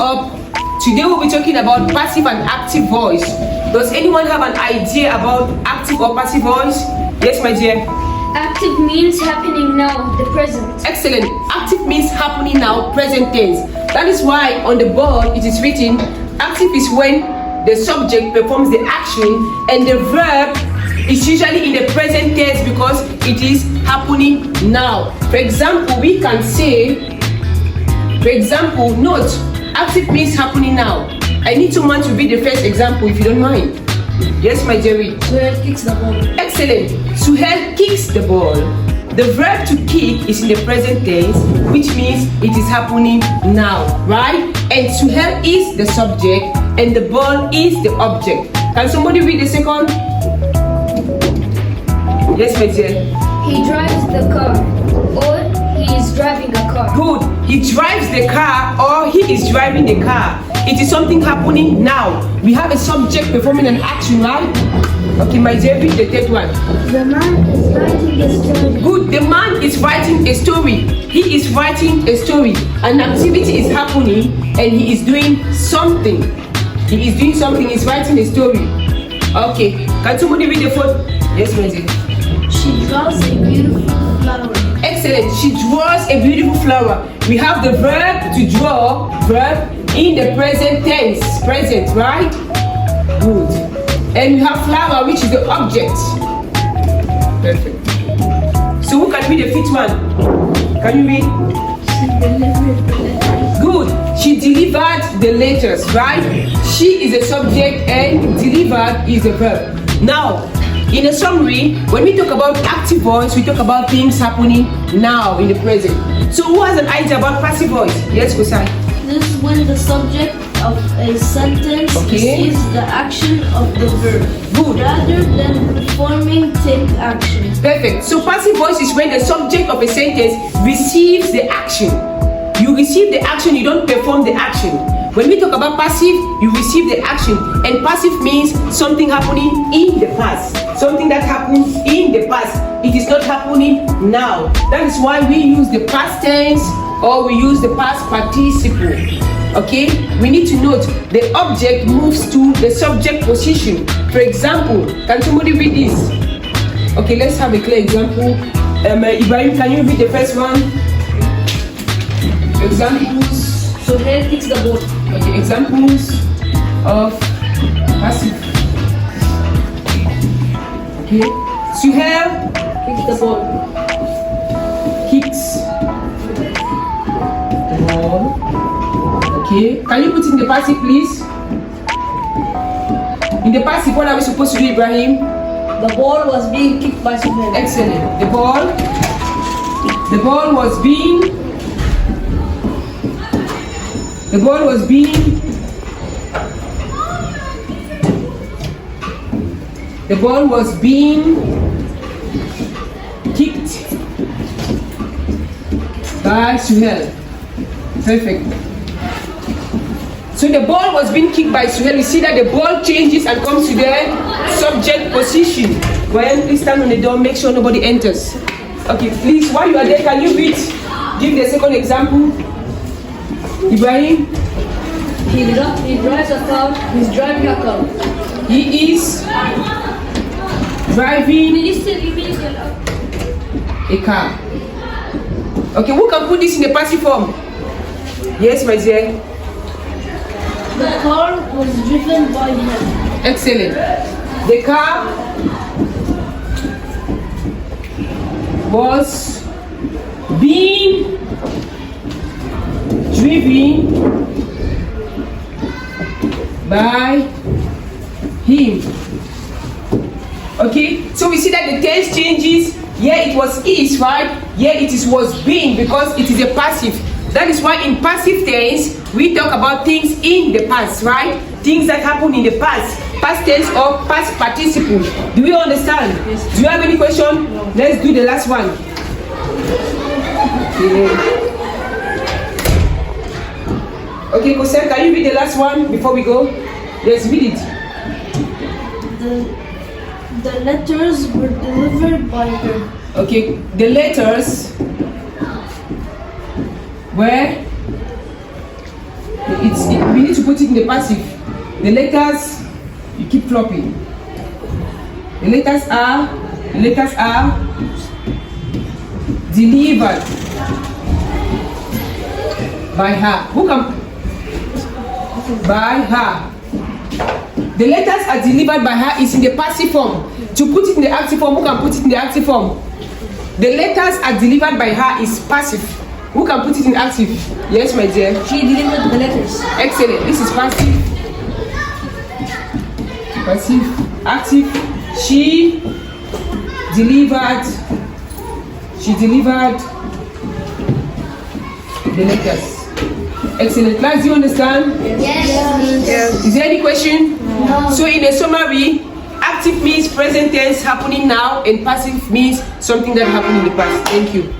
up? Today we'll be talking about passive and active voice. Does anyone have an idea about active or passive voice? Yes, my dear. Active means happening now, the present. Excellent. Active means happening now, present tense. That is why on the board it is written, active is when the subject performs the action, and the verb is usually in the present tense because it is happening now. For example, we can say, note, active means happening now. I need someone to read the first example if you don't mind. Yes, my dear. Suhail kicks the ball. Excellent. Suhail kicks the ball. The verb to kick is in the present tense, which means it is happening now, right? And Suhail is the subject and the ball is the object. Can somebody read the second? Yes, my dear. He drives the car, or he is driving a car. Good. He drives the car or he is driving the car. It is something happening now. We have a subject performing an action, right? Okay, my dear, read the third one. The man is writing a story. Good. The man is writing a story. He is writing a story. An activity is happening and he is doing something. He is doing something. He's writing a story. Okay. Can somebody read the fourth? Yes, my dear. She draws a beautiful flower. Excellent. She draws a beautiful flower. We have the verb to draw, verb in the present tense. Present, right? Good. And we have flower, which is the object. Perfect. So who can read the fifth one? Can you read? She delivered the letters. Good. She delivered the letters, right? She is a subject and delivered is a verb. Now, in a summary, when we talk about active voice, we talk about things happening now in the present. So who has an idea about passive voice? Yes, Kusai. This is when the subject of a sentence receives the action of the verb. Good. Rather than performing take action. Perfect. So passive voice is when the subject of a sentence receives the action. You receive the action, you don't perform the action. When we talk about passive, you receive the action. And passive means something happening in the past. Something that happens in the past. It is not happening now. That is why we use the past tense or we use the past participle. Okay? We need to note the object moves to the subject position. For example, can somebody read this? Okay, let's have a clear example. Ibrahim, can you read the first one? Examples. Suhail kicks the ball. Okay, examples of passive. Okay. Suhail Kicks the ball. kicks the ball. Okay. Can you put in the passive, please? In the passive, what are we supposed to do, Ibrahim? The ball was being kicked by Suhail. Excellent. The ball was being. The ball was being. The ball was being kicked by Suhail. Perfect. So the ball was being kicked by Suhail. You see that the ball changes and comes to the subject position. Well, please stand on the door, make sure nobody enters. Okay, please, while you are there, can you read? Give the second example. Ibrahim? He drives a car. He's driving a car. He is driving a car. Okay, who can put this in the passive form? Yes, my dear. The car was driven by him. Excellent. The car was being driven by him. Okay, so we see that the tense changes. Here it was is, right? Here it is was being because it is a passive. That is why in passive tense we talk about things in the past, right? Things that happen in the past. Past tense or past participle. Do we understand? Yes. Do you have any question? No. Let's do the last one. Okay, Kosel, can you read the last one before we go? Yes, read it. The letters were delivered by her. Okay, the letters were We need to put it in the passive. The letters, you keep flopping. The letters are delivered by her. Who can? By her. The letters are delivered by her is in the passive form. To put it in the active form, who can put it in the active form? The letters are delivered by her is passive. Who can put it in active? Yes, my dear. She delivered the letters. Excellent. This is passive. Passive. Active. She delivered the letters. Excellent. Class, do you understand? Yes. Is there any question? No. So in a summary, active means present tense happening now and passive means something that happened in the past. Thank you.